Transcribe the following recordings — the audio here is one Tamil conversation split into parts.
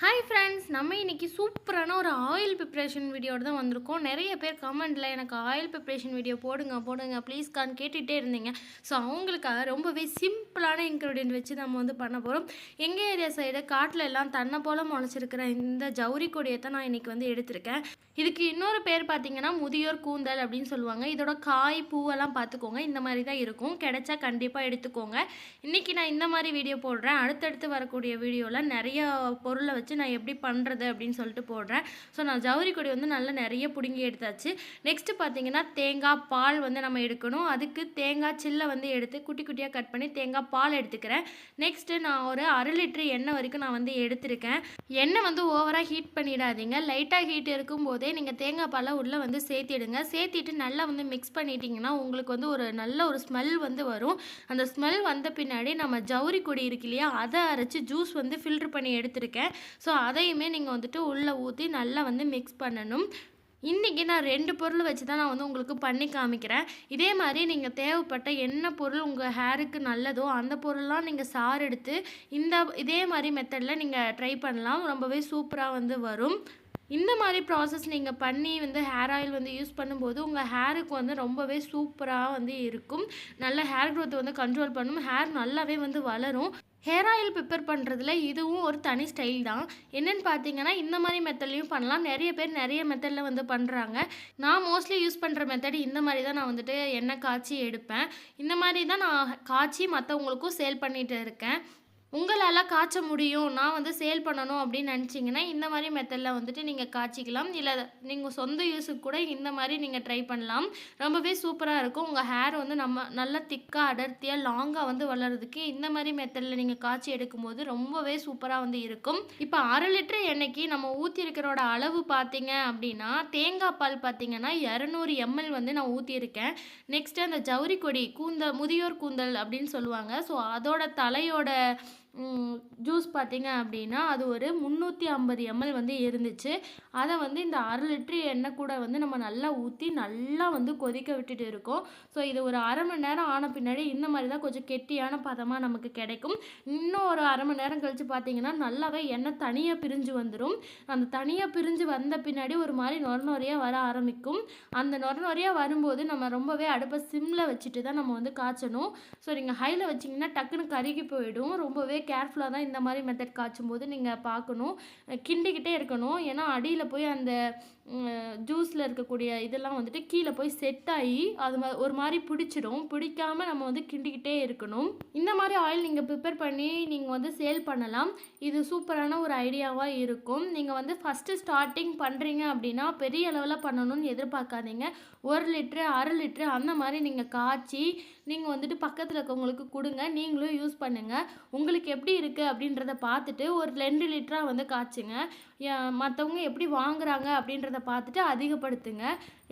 ஹாய் ஃப்ரெண்ட்ஸ், நம்ம இன்னைக்கு சூப்பரான ஒரு ஆயில் ப்ரிப்ரேஷன் வீடியோட தான் வந்திருக்கோம். நிறைய பேர் கமெண்ட்டில் எனக்கு ஆயில் ப்ரிப்ரேஷன் வீடியோ போடுங்க போடுங்க ப்ளீஸ்கான்னு கேட்டுகிட்டே இருந்தீங்க. ஸோ அவங்களுக்காக ரொம்பவே சிம்பிளான இன்க்ரீடியன்ட் வச்சு நம்ம வந்து பண்ண போகிறோம். எங்கள் ஏரியா சைடு காட்டில் எல்லாம் தன்னை போல் முளைச்சிருக்கிற இந்த ஜவுரி கொடியை தான் நான் இன்றைக்கி வந்து எடுத்திருக்கேன். இதுக்கு இன்னொரு பேர் பார்த்தீங்கன்னா முதியோர் கூந்தல் அப்படின்னு சொல்லுவாங்க. இதோட காய் பூவெல்லாம் பார்த்துக்கோங்க, இந்த மாதிரி தான் இருக்கும். கிடைச்சா கண்டிப்பாக எடுத்துக்கோங்க. இன்றைக்கி நான் இந்த மாதிரி வீடியோ போடுறேன். அடுத்தடுத்து வரக்கூடிய வீடியோவில் நிறைய பொருளை வச்சு நான் எப்படி பண்ணுறது அப்படின்னு சொல்லிட்டு போடுறேன். ஸோ நான் ஜவுரி கொடி வந்து நல்லா நிறைய பிடுங்கி எடுத்தாச்சு. நெக்ஸ்ட்டு பார்த்தீங்கன்னா தேங்காய் பால் வந்து நம்ம எடுக்கணும். அதுக்கு தேங்காய் சில்லை வந்து எடுத்து குட்டி குட்டியாக கட் பண்ணி தேங்காய் பால் எடுத்துக்கிறேன். நெக்ஸ்ட்டு நான் ஒரு 1/2 லிட்டர் எண்ணெய் வரைக்கும் நான் வந்து எடுத்திருக்கேன். எண்ணெய் வந்து ஓவராக ஹீட் பண்ணிடாதீங்க. லைட்டாக ஹீட் இருக்கும்போதே நீங்கள் தேங்காய் பாலை உள்ளே வந்து சேர்த்திடுங்க. சேர்த்திட்டு நல்லா வந்து மிக்ஸ் பண்ணிட்டீங்கன்னா உங்களுக்கு வந்து ஒரு நல்ல ஒரு ஸ்மெல் வந்து வரும். அந்த ஸ்மெல் வந்த பின்னாடி நம்ம ஜவுரி கொடி இருக்கு இல்லையா, அதை அரைச்சி ஜூஸ் வந்து ஃபில்ட்ரு பண்ணி எடுத்திருக்கேன். ஸோ அதையுமே நீங்கள் வந்துட்டு உள்ளே ஊற்றி நல்லா வந்து மிக்ஸ் பண்ணணும். இன்றைக்கி நான் 2 பொருள் வச்சு தான் நான் வந்து உங்களுக்கு பண்ணி காமிக்கிறேன். இதே மாதிரி நீங்கள் தேவைப்பட்ட என்ன பொருள் உங்கள் ஹேருக்கு நல்லதோ அந்த பொருள்லாம் நீங்கள் சாறு எடுத்து இதே மாதிரி மெத்தடில் நீங்கள் ட்ரை பண்ணலாம். ரொம்பவே சூப்பராக வந்து வரும். இந்த மாதிரி ப்ராசஸ் நீங்கள் பண்ணி வந்து ஹேர் ஆயில் வந்து யூஸ் பண்ணும்போது உங்கள் ஹேருக்கு வந்து ரொம்பவே சூப்பராக வந்து இருக்கும். நல்ல ஹேர் க்ரோத் வந்து கண்ட்ரோல் பண்ணும். ஹேர் நல்லாவே வந்து வளரும். ஹேர் ஆயில் ப்ரிப்பேர் பண்ணுறதுல இதுவும் ஒரு தனி ஸ்டைல் தான். என்னென்னு பார்த்தீங்கன்னா இந்த மாதிரி மெத்தட்லையும் பண்ணலாம். நிறைய பேர் நிறைய மெத்தடில் வந்து பண்ணுறாங்க. நான் மோஸ்ட்லி யூஸ் பண்ணுற மெத்தட் இந்த மாதிரி தான். நான் வந்துட்டு எண்ணெய் காய்ச்சி எடுப்பேன். இந்த மாதிரி தான் நான் காய்ச்சி மற்றவங்களுக்கும் சேல் பண்ணிகிட்டு இருக்கேன். உங்களால் காய்ச்ச முடியும், நான் வந்து சேல் பண்ணணும் அப்படின்னு நினச்சிங்கன்னா இந்த மாதிரி மெத்தடில் வந்துட்டு நீங்கள் காய்ச்சிக்கலாம். இல்லை நீங்கள் சொந்த யூஸுக்கு கூட இந்த மாதிரி நீங்கள் ட்ரை பண்ணலாம். ரொம்பவே சூப்பராக இருக்கும். உங்கள் ஹேர் வந்து நல்லா திக்காக அடர்த்தியாக லாங்காக வந்து வளர்கிறதுக்கு இந்த மாதிரி மெத்தடில் நீங்கள் காய்ச்சி எடுக்கும்போது ரொம்பவே சூப்பராக வந்து இருக்கும். இப்போ 1/2 லிட்டர் எண்ணெய்க்கு நம்ம ஊற்றிருக்கிறோட அளவு பார்த்தீங்க அப்படின்னா தேங்காய் பால் பார்த்தீங்கன்னா 200 ml வந்து நான் ஊற்றியிருக்கேன். நெக்ஸ்ட்டு அந்த ஜவுரி கொடி முதியோர் கூந்தல் அப்படின்னு சொல்லுவாங்க. ஸோ அதோட தலையோட ஜூஸ் பார்த்தீங்க அப்படின்னா அது ஒரு 350 ml வந்து இருந்துச்சு. அதை வந்து இந்த 1/2 லிட்டர் எண்ணெய் கூட வந்து நம்ம நல்லா ஊற்றி நல்லா வந்து கொதிக்க விட்டுட்டு இருக்கோம். ஸோ இது ஒரு 1/2 மணி நேரம் ஆன பின்னாடி இந்த மாதிரி தான் கொஞ்சம் கெட்டியான பதமாக நமக்கு கிடைக்கும். இன்னும் ஒரு 1/2 மணி நேரம் கழித்து பார்த்தீங்கன்னா நல்லாவே எண்ணெய் தனியாக பிரிஞ்சு வந்துடும். அந்த தனியாக பிரிஞ்சு வந்த பின்னாடி ஒரு மாதிரி நொறையாக வர ஆரம்பிக்கும். அந்த நொறையாக வரும்போது நம்ம ரொம்பவே அடுப்பை சிம்மில் வச்சுட்டு தான் நம்ம வந்து காய்ச்சணும். ஸோ நீங்கள் ஹையில் வச்சிங்கன்னா டக்குன்னு கருகி போயிடும். ரொம்பவே கேர்ஃபுல்லாக தான் இந்த மாதிரி மெத்தட் காய்ச்சும் போது நீங்கள் பார்க்கணும். கிண்டிக்கிட்டே இருக்கணும். ஏன்னா அடியில் போய் அந்த ஜூஸில் இருக்கக்கூடிய இதெல்லாம் வந்துட்டு கீழே போய் செட் ஆகி அது ஒரு மாதிரி பிடிச்சிடும். பிடிக்காமல் நம்ம வந்து கிண்டிக்கிட்டே இருக்கணும். இந்த மாதிரி ஆயில் நீங்கள் ப்ரிப்பேர் பண்ணி நீங்கள் வந்து சேல் பண்ணலாம். இது சூப்பரான ஒரு ஐடியாவாக இருக்கும். நீங்கள் வந்து ஃபஸ்ட்டு ஸ்டார்டிங் பண்ணுறீங்க அப்படின்னா பெரிய அளவில் பண்ணணும்னு எதிர்பார்க்காதீங்க. 1 லிட்ரு 1/2 லிட்ரு அந்த மாதிரி நீங்கள் காய்ச்சி நீங்கள் வந்துட்டு பக்கத்தில் இருக்கவங்களுக்கு கொடுங்க. நீங்களும் யூஸ் பண்ணுங்கள். உங்களுக்கு எப்படி இருக்குது அப்படின்றத பார்த்துட்டு ஒரு 2 லிட்டராக வந்து காய்ச்சுங்க. மற்றவங்க எப்படி வாங்குறாங்க அப்படின்றத பார்த்துட்டு அதிகப்படுத்துங்க.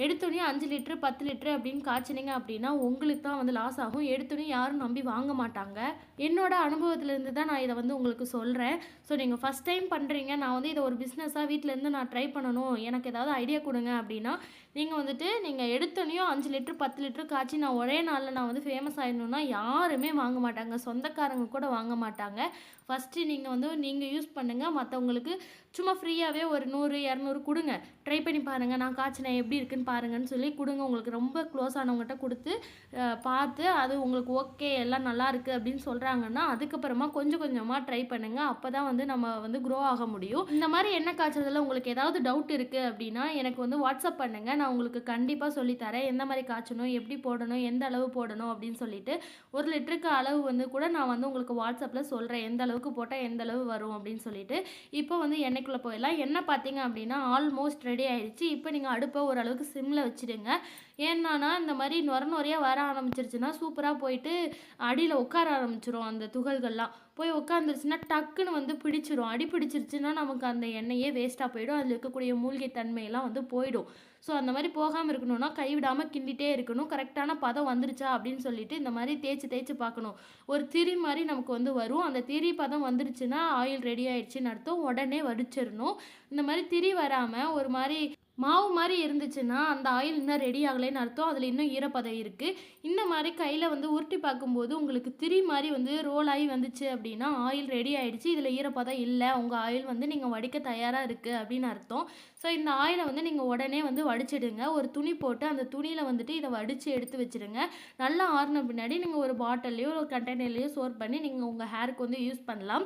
எடுத்தோடனே 5 லிட்ரு 10 லிட்ரு அப்படின்னு காய்ச்சினீங்க அப்படின்னா உங்களுக்கு தான் வந்து லாஸ் ஆகும். எடுத்தோடனே யாரும் நம்பி வாங்க மாட்டாங்க. என்னோட அனுபவத்திலேருந்து தான் நான் இதை வந்து உங்களுக்கு சொல்கிறேன். ஸோ நீங்கள் ஃபஸ்ட் டைம் பண்ணுறீங்க, நான் வந்து இதை ஒரு பிஸ்னஸாக வீட்டிலேருந்து நான் ட்ரை பண்ணணும், எனக்கு ஏதாவது ஐடியா கொடுங்க அப்படின்னா நீங்கள் வந்துட்டு நீங்கள் எடுத்தோடனையும் 5 லிட்ரு 10 லிட்ரு காய்ச்சி நான் ஒரே நாளில் நான் வந்து ஃபேமஸ் ஆகிடணுன்னா யாருமே வாங்க மாட்டாங்க. சொந்தக்காரங்க கூட வாங்க மாட்டாங்க. ஃபஸ்ட்டு நீங்கள் யூஸ் பண்ணுங்கள். மற்றவங்களுக்கு சும்மா ஃப்ரீயாகவே ஒரு 100 200 கொடுங்க. ட்ரை பண்ணி பாருங்கள், நான் காய்ச்சினேன் எப்படி இருக்குன்னு பாருங்கன்னு சொல்லி கொடுங்க. உங்களுக்கு ரொம்ப க்ளோஸ் ஆனவங்ககிட்ட கொடுத்து பார்த்து அது உங்களுக்கு ஓகே எல்லாம் நல்லா இருக்குது அப்படின்னு சொல்கிறாங்கன்னா அதுக்கப்புறமா கொஞ்சம் கொஞ்சமாக ட்ரை பண்ணுங்கள். அப்போ தான் வந்து நம்ம வந்து க்ரோ ஆக முடியும். இந்த மாதிரி எண்ணெய் காய்ச்சறதுல உங்களுக்கு ஏதாவது டவுட் இருக்குது அப்படின்னா எனக்கு வந்து வாட்ஸ்அப் பண்ணுங்கள். நான் உங்களுக்கு கண்டிப்பாக சொல்லித்தரேன். எந்த மாதிரி காய்ச்சணும், எப்படி போடணும், எந்த அளவு போடணும் அப்படின்னு சொல்லிட்டு 1 லிட்டருக்கு அளவு வந்து கூட நான் வந்து உங்களுக்கு வாட்ஸ்அப்பில் சொல்கிறேன். எந்த அளவுக்கு போட்டால் எந்த அளவு வரும் அப்படின்னு சொல்லிட்டு. இப்போ வந்து எண்ணெய்க்குள்ளே போயிடலாம். எண்ணெய் பார்த்தீங்க அப்படின்னா ஆல்மோஸ்ட் ரெடி ஆயிடுச்சு. இப்போ நீங்கள் அடுப்பை ஓரளவுக்கு சிம்மில் வச்சுடுங்க. ஏன்னா இந்த மாதிரி நொறையாக வர ஆரம்பிச்சிருச்சுன்னா சூப்பராக போயிட்டு அடியில் உட்கார ஆரம்பிச்சிடும். அந்த துகள்கள்லாம் போய் உட்காந்துருச்சுன்னா டக்குன்னு வந்து பிடிச்சிரும். அடி பிடிச்சிருச்சுன்னா நமக்கு அந்த எண்ணெயே வேஸ்ட்டாக போயிடும். அதில் இருக்கக்கூடிய மூலிகை தன்மையெல்லாம் வந்து போயிடும். ஸோ அந்த மாதிரி போகாமல் இருக்கணும்னா கைவிடாமல் கிண்டிகிட்டே இருக்கணும். கரெக்டான பதம் வந்துருச்சா அப்படின்னு சொல்லிட்டு இந்த மாதிரி தேய்ச்சி பார்க்கணும். ஒரு திரி மாதிரி நமக்கு வந்து வரும். அந்த திரி பதம் வந்துருச்சுன்னா ஆயில் ரெடி ஆயிடுச்சுன்னு அர்த்தம். உடனே வடிச்சிடணும். இந்த மாதிரி திரி வராமல் ஒரு மாதிரி மாவு மாதிரி இருந்துச்சுன்னா அந்த ஆயில் இன்னும் ரெடி ஆகலைன்னு அர்த்தம். அதில் இன்னும் ஈரப்பதம் இருக்குது. இந்த மாதிரி கையில் வந்து உருட்டி பார்க்கும்போது உங்களுக்கு திரி மாதிரி வந்து ரோல் ஆகி வந்துச்சு அப்படின்னா ஆயில் ரெடி ஆகிடுச்சு. இதில் ஈரப்பதம் இல்லை, உங்கள் ஆயில் வந்து நீங்கள் வடிக்க தயாராக இருக்குது அப்படின்னு அர்த்தம். ஸோ இந்த ஆயிலை வந்து நீங்கள் உடனே வந்து வடிச்சிடுங்க. ஒரு துணி போட்டு அந்த துணியில் வந்துட்டு இதை வடித்து எடுத்து வச்சுடுங்க. நல்லா ஆறின பின்னாடி நீங்கள் ஒரு பாட்டில்லையோ ஒரு கண்டெய்னர்லையோ ஸ்டோர் பண்ணி நீங்கள் உங்கள் ஹேருக்கு வந்து யூஸ் பண்ணலாம்.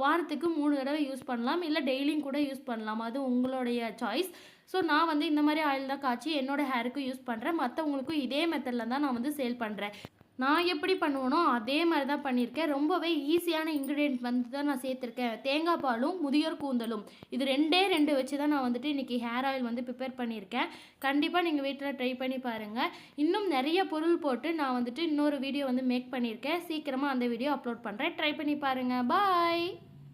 வாரத்துக்கு 3 தடவை யூஸ் பண்ணலாம், இல்லை டெய்லியும் கூட யூஸ் பண்ணலாம். அது உங்களுடைய சாய்ஸ். ஸோ நான் வந்து இந்த மாதிரி ஆயில் தான் காய்ச்சி என்னோடய ஹேருக்கு யூஸ் பண்ணுறேன். மற்றவங்களுக்கும் இதே மெத்தடில் தான் நான் வந்து சேல் பண்ணுறேன். நான் எப்படி பண்ணுவேனோ அதே மாதிரி தான் பண்ணியிருக்கேன். ரொம்பவே ஈஸியான இன்க்ரீடியன்ட் வந்து தான் நான் சேர்த்துருக்கேன். தேங்காய் பாலும் முதியோர் கூந்தலும், இது 2 வச்சு தான் நான் வந்துட்டு இன்றைக்கி ஹேர் ஆயில் வந்து ப்ரிப்பேர் பண்ணியிருக்கேன். கண்டிப்பாக நீங்கள் வீட்டில் ட்ரை பண்ணி பாருங்கள். இன்னும் நிறைய பொருள் போட்டு நான் வந்துட்டு இன்னொரு வீடியோ வந்து மேக் பண்ணியிருக்கேன். சீக்கிரமாக அந்த வீடியோ அப்லோட் பண்ணுறேன். ட்ரை பண்ணி பாருங்கள். பாய்.